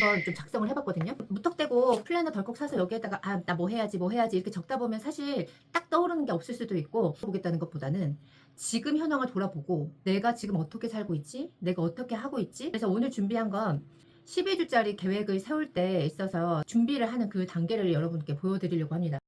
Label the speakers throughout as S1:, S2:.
S1: 한번 좀 작성을 해봤거든요. 무턱대고 플래너 덜컥 사서 여기에다가 나 뭐 해야지 뭐 해야지 이렇게 적다 보면 사실 딱 떠오르는 게 없을 수도 있고, 보겠다는 것보다는 지금 현황을 돌아보고 내가 지금 어떻게 살고 있지? 내가 어떻게 하고 있지? 그래서 오늘 준비한 건 12주짜리 계획을 세울 때 있어서 준비를 하는 그 단계를 여러분께 보여드리려고 합니다.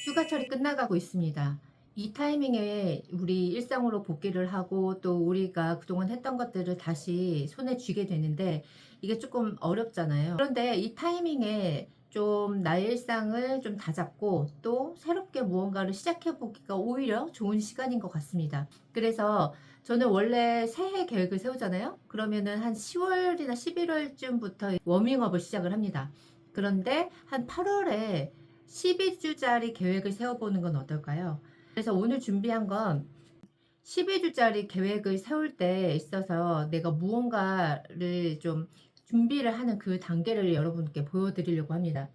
S1: 휴가철이 끝나가고 있습니다. 이 타이밍에 우리 일상으로 복귀를 하고 또 우리가 그동안 했던 것들을 다시 손에 쥐게 되는데 이게 조금 어렵잖아요. 그런데 이 타이밍에 좀 나의 일상을 좀 다잡고 또 새롭게 무언가를 시작해 보기가 오히려 좋은 시간인 것 같습니다. 그래서 저는 원래 새해 계획을 세우잖아요. 그러면은 한 10월이나 11월쯤부터 워밍업을 시작을 합니다. 그런데 한 8월에 12주짜리 계획을 세워보는 건 어떨까요? 그래서 오늘 준비한 건 12주짜리 계획을 세울 때 있어서 내가 무언가를 좀 준비를 하는 그 단계를 여러분께 보여드리려고 합니다.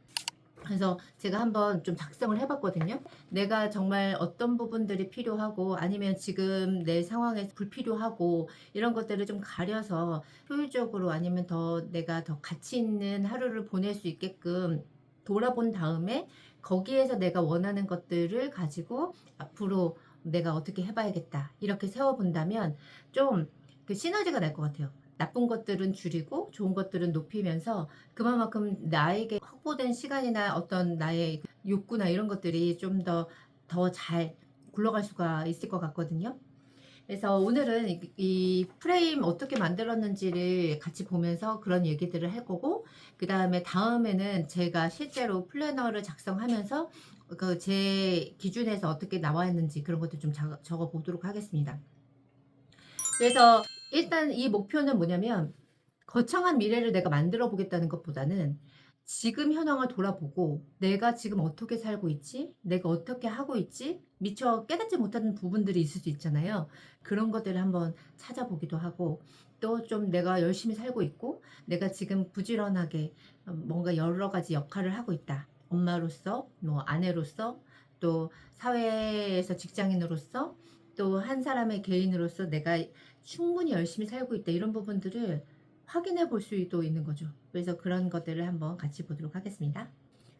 S1: 그래서 제가 한번 좀 작성을 해봤거든요. 내가 정말 어떤 부분들이 필요하고 아니면 지금 내 상황에서 불필요하고 이런 것들을 좀 가려서 효율적으로 아니면 더 내가 더 가치 있는 하루를 보낼 수 있게끔 돌아본 다음에 거기에서 내가 원하는 것들을 가지고 앞으로 내가 어떻게 해봐야겠다 이렇게 세워본다면 좀 그 시너지가 날 것 같아요. 나쁜 것들은 줄이고 좋은 것들은 높이면서 그만큼 나에게 확보된 시간이나 어떤 나의 욕구나 이런 것들이 좀 더 잘 굴러갈 수가 있을 것 같거든요. 그래서 오늘은 이 프레임 어떻게 만들었는지를 같이 보면서 그런 얘기들을 할 거고, 그 다음에는 제가 실제로 플래너를 작성하면서 그 제 기준에서 어떻게 나왔는지 그런 것도 좀 적어 보도록 하겠습니다. 그래서 일단 이 목표는 뭐냐면 거창한 미래를 내가 만들어 보겠다는 것보다는 지금 현황을 돌아보고 내가 지금 어떻게 살고 있지? 내가 어떻게 하고 있지? 미처 깨닫지 못하는 부분들이 있을 수 있잖아요. 그런 것들을 한번 찾아보기도 하고 또 좀 내가 열심히 살고 있고 내가 지금 부지런하게 뭔가 여러 가지 역할을 하고 있다. 엄마로서, 뭐 아내로서, 또 사회에서 직장인으로서, 또 한 사람의 개인으로서 내가 충분히 열심히 살고 있다. 이런 부분들을 확인해 볼 수도 있는 거죠. 그래서 그런 것들을 한번 같이 보도록 하겠습니다.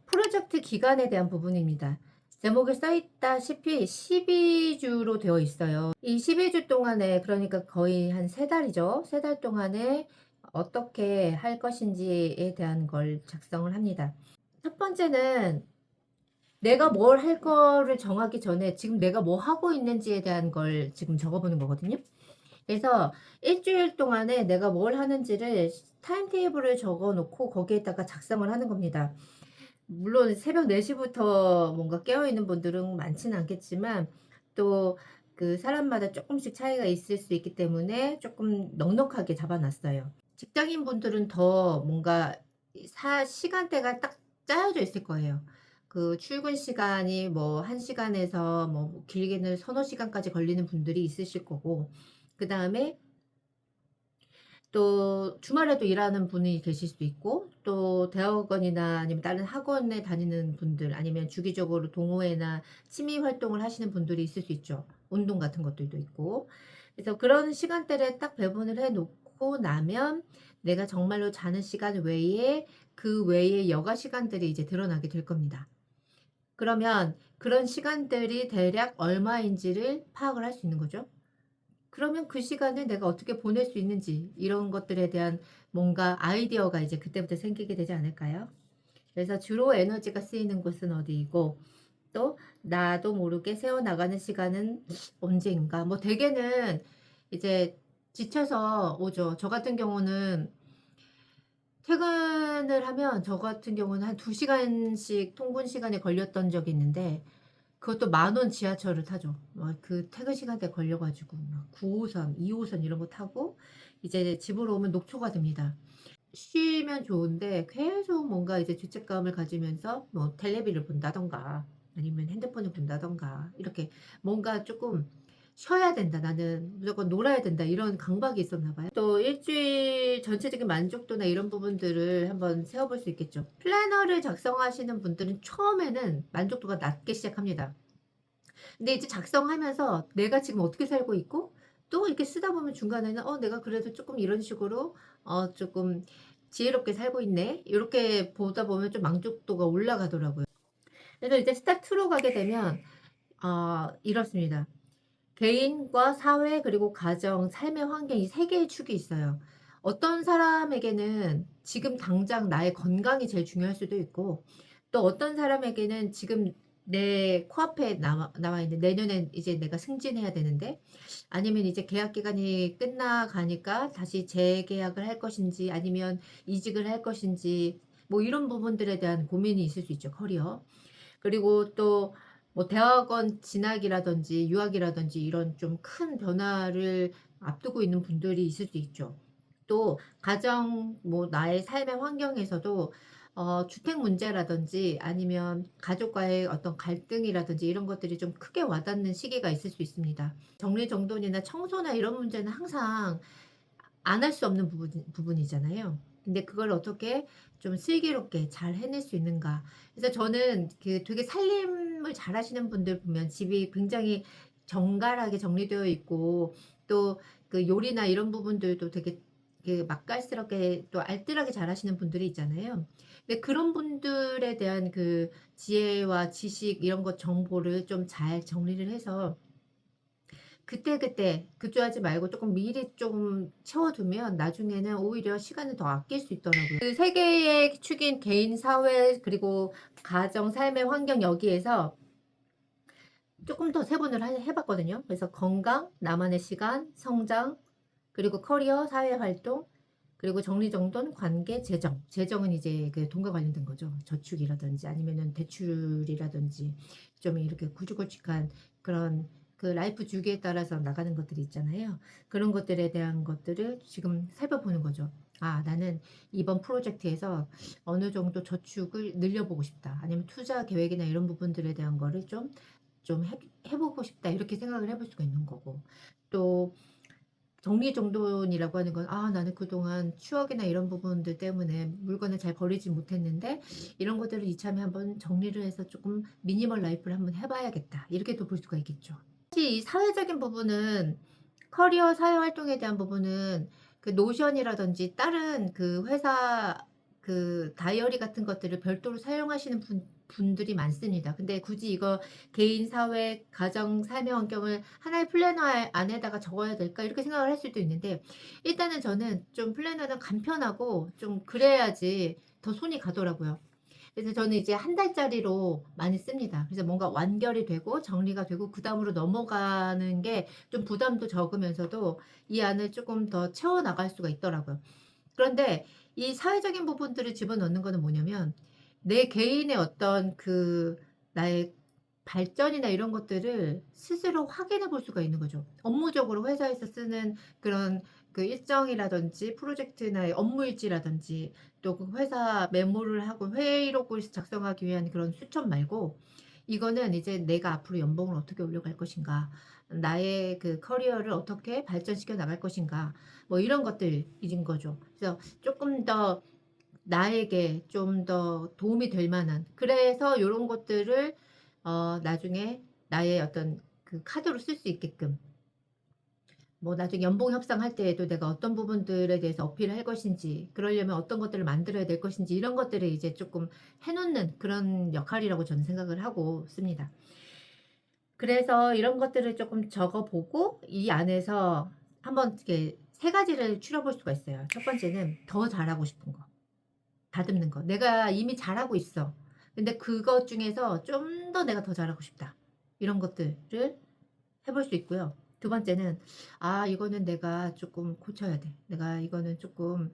S1: 프로젝트 기간에 대한 부분입니다. 제목에 써있다시피 12주로 되어 있어요. 이 12주 동안에, 그러니까 거의 한 3달이죠. 3달 동안에 어떻게 할 것인지에 대한 걸 작성을 합니다. 첫 번째는 내가 뭘 할 거를 정하기 전에 지금 내가 뭐 하고 있는지에 대한 걸 지금 적어보는 거거든요. 그래서 일주일 동안에 내가 뭘 하는지를 타임테이블을 적어 놓고 거기에다가 작성을 하는 겁니다. 물론 새벽 4시부터 뭔가 깨어있는 분들은 많지는 않겠지만 또 그 사람마다 조금씩 차이가 있을 수 있기 때문에 조금 넉넉하게 잡아놨어요. 직장인 분들은 더 뭔가 시간대가 딱 짜여져 있을 거예요. 그 출근 시간이 뭐 1시간에서 뭐 길게는 서너 시간까지 걸리는 분들이 있으실 거고, 그 다음에 또 주말에도 일하는 분이 계실 수도 있고, 또 대학원이나 아니면 다른 학원에 다니는 분들, 아니면 주기적으로 동호회나 취미 활동을 하시는 분들이 있을 수 있죠. 운동 같은 것들도 있고. 그래서 그런 시간대를 딱 배분을 해 놓고 나면 내가 정말로 자는 시간 외에 그 외에 여가 시간들이 이제 드러나게 될 겁니다. 그러면 그런 시간들이 대략 얼마인지를 파악을 할 수 있는 거죠. 그러면 그 시간을 내가 어떻게 보낼 수 있는지 이런 것들에 대한 뭔가 아이디어가 이제 그때부터 생기게 되지 않을까요? 그래서 주로 에너지가 쓰이는 곳은 어디이고 또 나도 모르게 새어나가는 시간은 언제인가. 뭐 대개는 이제 지쳐서 오죠. 저 같은 경우는 퇴근을 하면 저 같은 경우는 한 2시간씩 통근 시간에 걸렸던 적이 있는데 그것도 10,000원 지하철을 타죠. 그 퇴근 시간대에 걸려 가지고 막 9호선, 2호선 이런 거 타고 이제 집으로 오면 녹초가 됩니다. 쉬면 좋은데 계속 뭔가 이제 죄책감을 가지면서 뭐 텔레비를 본다든가 아니면 핸드폰을 본다든가 이렇게 뭔가 조금 '쉬어야 된다. 나는 무조건 놀아야 된다.' 이런 강박이 있었나 봐요. 또 일주일 전체적인 만족도나 이런 부분들을 한번 세워 볼 수 있겠죠. 플래너를 작성하시는 분들은 처음에는 만족도가 낮게 시작합니다. 근데 이제 작성하면서 내가 지금 어떻게 살고 있고 또 이렇게 쓰다 보면 중간에는 내가 그래도 조금 이런 식으로 조금 지혜롭게 살고 있네. 이렇게 보다 보면 좀 만족도가 올라가더라고요. 그래서 이제 스텝 2로 가게 되면 이렇습니다. 개인과 사회 그리고 가정, 삶의 환경 이 세 개의 축이 있어요. 어떤 사람에게는 지금 당장 나의 건강이 제일 중요할 수도 있고 또 어떤 사람에게는 지금 내 코앞에 나와 있는 내년엔 이제 내가 승진해야 되는데 아니면 이제 계약 기간이 끝나가니까 다시 재계약을 할 것인지 아니면 이직을 할 것인지 뭐 이런 부분들에 대한 고민이 있을 수 있죠, 커리어. 그리고 또 뭐 대학원 진학이라든지 유학이라든지 이런 좀 큰 변화를 앞두고 있는 분들이 있을 수 있죠. 또 가정 뭐 나의 삶의 환경에서도 주택 문제라든지 아니면 가족과의 어떤 갈등이라든지 이런 것들이 좀 크게 와닿는 시기가 있을 수 있습니다. 정리정돈이나 청소나 이런 문제는 항상 안 할 수 없는 부분이잖아요. 근데 그걸 어떻게 좀 슬기롭게 잘 해낼 수 있는가. 그래서 저는 그 되게 살림을 잘하시는 분들 보면 집이 굉장히 정갈하게 정리되어 있고 또 그 요리나 이런 부분들도 되게 그 맛깔스럽게 또 알뜰하게 잘하시는 분들이 있잖아요. 근데 그런 분들에 대한 그 지혜와 지식 이런 것 정보를 좀 잘 정리를 해서 그때그때 급조하지 말고 조금 미리 좀 채워두면 나중에는 오히려 시간을 더 아낄 수 있더라고요. 그 세 개의 축인 개인, 사회 그리고 가정, 삶의 환경 여기에서 조금 더 세분을 해봤거든요. 그래서 건강, 나만의 시간, 성장, 그리고 커리어, 사회활동, 그리고 정리정돈, 관계, 재정. 재정은 이제 그 돈과 관련된 거죠. 저축이라든지 아니면은 대출이라든지 좀 이렇게 굵직굵직한 그런 그 라이프 주기에 따라서 나가는 것들이 있잖아요. 그런 것들에 대한 것들을 지금 살펴보는 거죠. 아, 나는 이번 프로젝트에서 어느 정도 저축을 늘려보고 싶다. 아니면 투자 계획이나 이런 부분들에 대한 거를 좀 해보고 싶다. 이렇게 생각을 해볼 수가 있는 거고. 또 정리정돈이라고 하는 건 나는 그동안 추억이나 이런 부분들 때문에 물건을 잘 버리지 못했는데 이런 것들을 이참에 한번 정리를 해서 조금 미니멀 라이프를 한번 해봐야겠다. 이렇게도 볼 수가 있겠죠. 사실 이 사회적인 부분은 커리어 사회 활동에 대한 부분은 그 노션이라든지 다른 그 회사 그 다이어리 같은 것들을 별도로 사용하시는 분들이 많습니다. 근데 굳이 이거 개인, 사회, 가정, 삶의 환경을 하나의 플래너 안에다가 적어야 될까? 이렇게 생각을 할 수도 있는데 일단은 저는 좀 플래너는 간편하고 좀 그래야지 더 손이 가더라고요. 그래서 저는 이제 한 달짜리로 많이 씁니다. 그래서 뭔가 완결이 되고 정리가 되고 그 다음으로 넘어가는 게 좀 부담도 적으면서도 이 안을 조금 더 채워 나갈 수가 있더라고요. 그런데 이 사회적인 부분들을 집어넣는 거는 뭐냐면 내 개인의 어떤 그 나의 발전이나 이런 것들을 스스로 확인해 볼 수가 있는 거죠. 업무적으로 회사에서 쓰는 그런 그 일정이라든지 프로젝트나 업무 일지라든지 또 그 회사 메모를 하고 회의록을 작성하기 위한 그런 수첩 말고 이거는 이제 내가 앞으로 연봉을 어떻게 올려갈 것인가, 나의 그 커리어를 어떻게 발전시켜 나갈 것인가, 뭐 이런 것들인 거죠. 그래서 조금 더 나에게 좀 더 도움이 될 만한 그래서 요런 것들을 나중에 나의 어떤 그 카드로 쓸 수 있게끔 뭐 나중에 연봉 협상할 때에도 내가 어떤 부분들에 대해서 어필을 할 것인지 그러려면 어떤 것들을 만들어야 될 것인지 이런 것들을 이제 조금 해 놓는 그런 역할이라고 저는 생각을 하고 씁니다. 그래서 이런 것들을 조금 적어 보고 이 안에서 한번 이렇게 세 가지를 추려 볼 수가 있어요. 첫 번째는 더 잘하고 싶은 거. 다듬는 거. 내가 이미 잘하고 있어. 근데 그것 중에서 좀 더 내가 더 잘하고 싶다. 이런 것들을 해볼 수 있고요. 두 번째는 이거는 내가 조금 고쳐야 돼. 내가 이거는 조금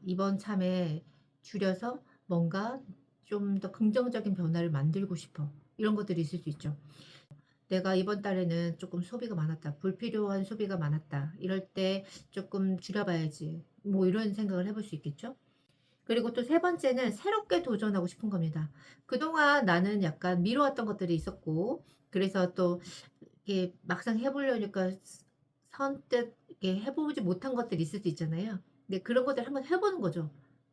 S1: 이번 참에 줄여서 뭔가 좀 더 긍정적인 변화를 만들고 싶어. 이런 것들이 있을 수 있죠. 내가 이번 달에는 조금 소비가 많았다. 불필요한 소비가 많았다. 이럴 때 조금 줄여봐야지. 뭐 이런 생각을 해볼 수 있겠죠. 그리고 또 세 번째는 새롭게 도전하고 싶은 겁니다. 그동안 나는 약간 미뤄왔던 것들이 있었고 그래서 또 이렇게 막상 해 보려니까 선뜻 이렇게 해 보지 못한 것들이 있을 수 있잖아요. 근데 그런 것들을 한번 해 보는 거죠.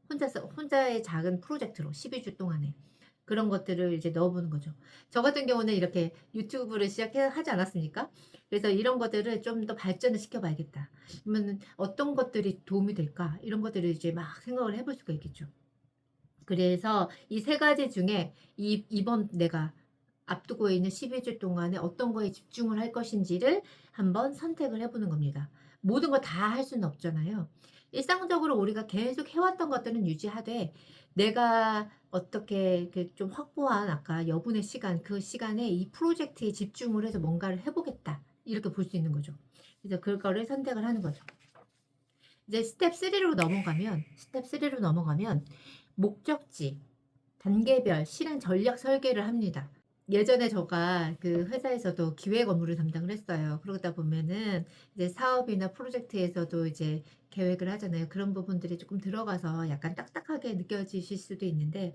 S1: 혼자서 혼자의 작은 프로젝트로 12주 동안에. 그런 것들을 이제 넣어보는 거죠. 저 같은 경우는 이렇게 유튜브를 하지 않았습니까? 그래서 이런 것들을 좀 더 발전을 시켜봐야겠다. 그러면 어떤 것들이 도움이 될까? 이런 것들을 이제 막 생각을 해볼 수가 있겠죠. 그래서 이 세 가지 중에 이번 내가 앞두고 있는 12주 동안에 어떤 거에 집중을 할 것인지를 한번 선택을 해 보는 겁니다. 모든 걸 다 할 수는 없잖아요. 일상적으로 우리가 계속 해왔던 것들은 유지하되 내가 어떻게 좀 확보한 아까 여분의 시간, 그 시간에 이 프로젝트에 집중을 해서 뭔가를 해 보겠다. 이렇게 볼 수 있는 거죠. 그래서 그거를 선택을 하는 거죠. 이제 스텝 3로 넘어가면 목적지, 단계별 실행 전략 설계를 합니다. 예전에 제가 그 회사에서도 기획 업무를 담당을 했어요. 그러다 보면은 이제 사업이나 프로젝트에서도 이제 계획을 하잖아요. 그런 부분들이 조금 들어가서 약간 딱딱하게 느껴지실 수도 있는데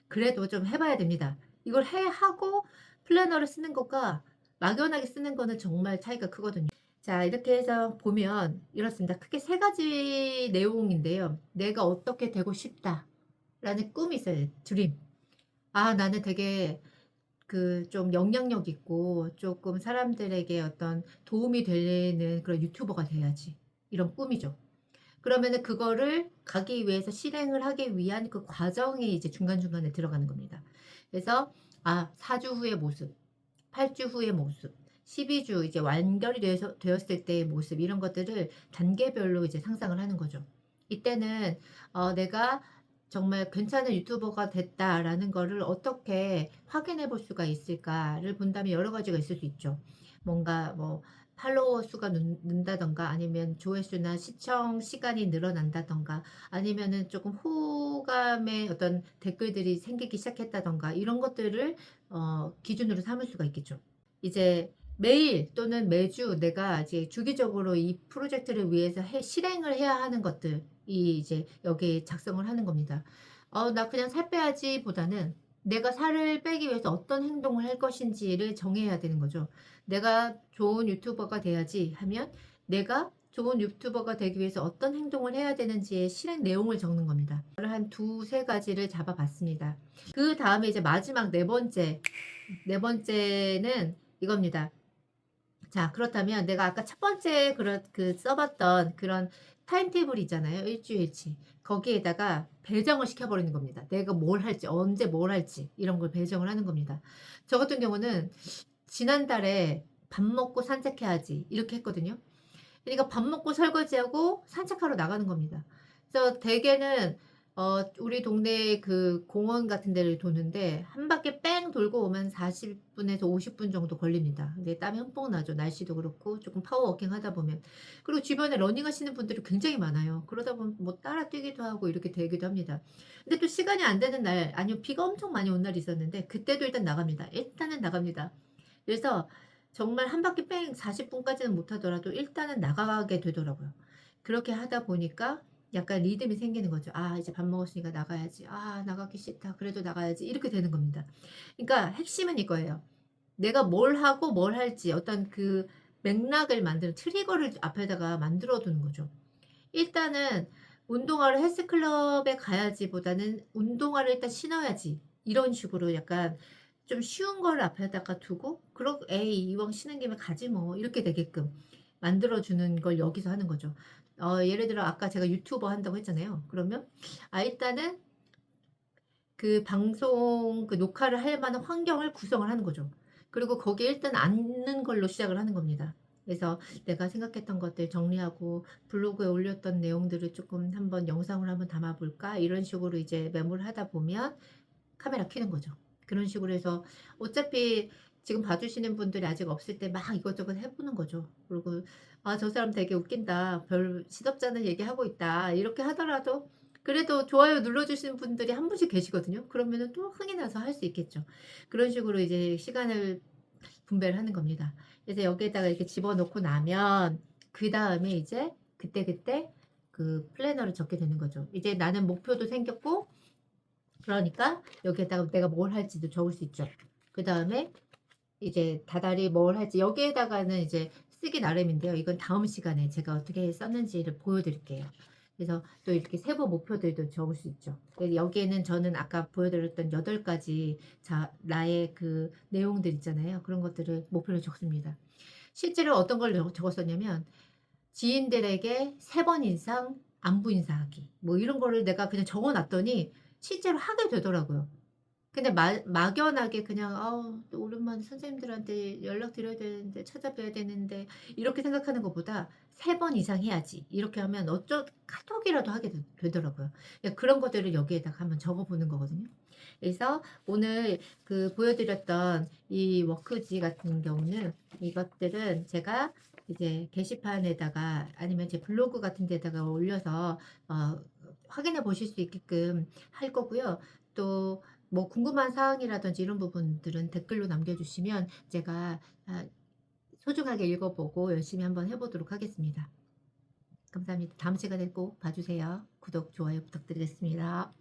S1: 그래도 좀 해 봐야 됩니다. 이걸 하고 플래너를 쓰는 것과 막연하게 쓰는 거는 정말 차이가 크거든요. 자, 이렇게 해서 보면 이렇습니다. 크게 세 가지 내용인데요. 내가 어떻게 되고 싶다라는 꿈이 있어요. 드림. 아, 나는 되게 좀 영향력 있고 조금 사람들에게 어떤 도움이 되는 그런 유튜버가 돼야지. 이런 꿈이죠. 그러면은 그거를 가기 위해서 실행을 하기 위한 그 과정에 이제 중간중간에 들어가는 겁니다. 그래서 4주 후의 모습, 8주 후의 모습, 12주 이제 완결이 되었을 때의 모습 이런 것들을 단계별로 이제 상상을 하는 거죠. 이때는 내가 정말 괜찮은 유튜버가 됐다라는 거를 어떻게 확인해 볼 수가 있을까를 본다면 여러 가지가 있을 수 있죠. 뭔가 뭐 팔로워 수가 는다던가 아니면 조회수나 시청 시간이 늘어난다던가 아니면은 조금 호감의 어떤 댓글들이 생기기 시작했다던가 이런 것들을 기준으로 삼을 수가 있겠죠. 이제 매일 또는 매주 내가 이제 주기적으로 이 프로젝트를 위해서 실행을 해야 하는 것들이 이제 여기에 작성을 하는 겁니다. 나 그냥 살 빼야지 보다는 내가 살을 빼기 위해서 어떤 행동을 할 것인지를 정해야 되는 거죠. 내가 좋은 유튜버가 돼야지 하면 내가 좋은 유튜버가 되기 위해서 어떤 행동을 해야 되는지의 실행 내용을 적는 겁니다. 한 두세 가지를 잡아봤습니다. 그 다음에 이제 마지막 네 번째는 이겁니다. 자, 그렇다면 내가 아까 첫 번째 써봤던 그런 타임테이블 있잖아요. 일주일치. 거기에다가 배정을 시켜버리는 겁니다. 내가 뭘 할지, 언제 뭘 할지, 이런 걸 배정을 하는 겁니다. 저 같은 경우는 지난달에 밥 먹고 산책해야지, 이렇게 했거든요. 그러니까 밥 먹고 설거지하고 산책하러 나가는 겁니다. 그래서 대개는 우리 동네 그 공원 같은 데를 도는데 한 바퀴 뺑 돌고 오면 40 분에서 50분 정도 걸립니다. 근데 땀이 흠뻑 나죠. 날씨도 그렇고 조금 파워워킹 하다 보면. 그리고 주변에 러닝하시는 분들이 굉장히 많아요. 그러다 보면 뭐 따라 뛰기도 하고 이렇게 되기도 합니다. 근데 또 시간이 안 되는 날 아니면 비가 엄청 많이 온 날이 있었는데 그때도 일단 나갑니다. 일단은 나갑니다. 그래서 정말 한 바퀴 뺑 40 분까지는 못 하더라도 일단은 나가게 되더라고요. 그렇게 하다 보니까 약간 리듬이 생기는 거죠. '아, 이제 밥 먹었으니까 나가야지. 아, 나가기 싫다. 그래도 나가야지.' 이렇게 되는 겁니다. 그러니까 핵심은 이거예요. 내가 뭘 하고 뭘 할지 어떤 그 맥락을 만드는 트리거를 앞에다가 만들어 두는 거죠. 일단은 '운동화를 헬스클럽에 가야지.'보다는 '운동화를 일단 신어야지.' 이런 식으로 약간 좀 쉬운 걸 앞에다가 두고 '에이 이왕 신은 김에 가지 뭐.' 이렇게 되게끔 만들어 주는 걸 여기서 하는 거죠. 예를 들어 아까 제가 유튜버 한다고 했잖아요. 그러면 일단은 그 방송 녹화를 할 만한 환경을 구성을 하는 거죠. 그리고 거기에 일단 앉는 걸로 시작을 하는 겁니다. 그래서 내가 생각했던 것들 정리하고 블로그에 올렸던 내용들을 조금 한번 영상으로 한번 담아 볼까? 이런 식으로 이제 메모를 하다 보면 카메라 켜는 거죠. 그런 식으로 해서 어차피 지금 봐주시는 분들이 아직 없을 때 막 이것저것 해 보는 거죠. 그리고 '아, 저 사람 되게 웃긴다. 별 시덥지 않은 얘기하고 있다.' 이렇게 하더라도 그래도 좋아요 눌러 주시는 분들이 한 분씩 계시거든요. 그러면은 또 흥이 나서 할 수 있겠죠. 그런 식으로 이제 시간을 분배를 하는 겁니다. 그래서 여기에다가 이렇게 집어넣고 나면 그다음에 이제 그때그때 그 플래너를 적게 되는 거죠. 이제 나는 목표도 생겼고 그러니까 여기에다가 내가 뭘 할지도 적을 수 있죠. 그다음에 이제 다달이 뭘 할지 여기에다가는 이제 쓰기 나름인데요. 이건 다음 시간에 제가 어떻게 썼는지를 보여드릴게요. 그래서 또 이렇게 세부 목표들도 적을 수 있죠. 그래서 여기에는 저는 아까 보여드렸던 8가지 나의 그 내용들 있잖아요. 그런 것들을 목표를 적습니다. 실제로 어떤 걸 적었었냐면 지인들에게 3번 이상 안부 인사하기 뭐 이런 거를 내가 그냥 적어 놨더니 실제로 하게 되더라고요. 근데 막연하게 그냥 '아우 또 오랜만에 선생님들한테 연락드려야 되는데 찾아뵈야 되는데.' 이렇게 생각하는 것보다 3번 이상 해야지. 이렇게 하면 카톡이라도 하게 되더라고요. 그런 것들을 여기에다가 한번 적어 보는 거거든요. 그래서 오늘 그 보여 드렸던 이 워크지 같은 경우는 이것들은 제가 이제 게시판에다가 아니면 제 블로그 같은 데다가 올려서 어 확인해 보실 수 있게끔 할 거고요. 또 뭐 궁금한 사항이라든지 이런 부분들은 댓글로 남겨주시면 제가 소중하게 읽어보고 열심히 한번 해보도록 하겠습니다. 감사합니다. 다음 시간에 꼭 봐주세요. 구독, 좋아요 부탁드리겠습니다.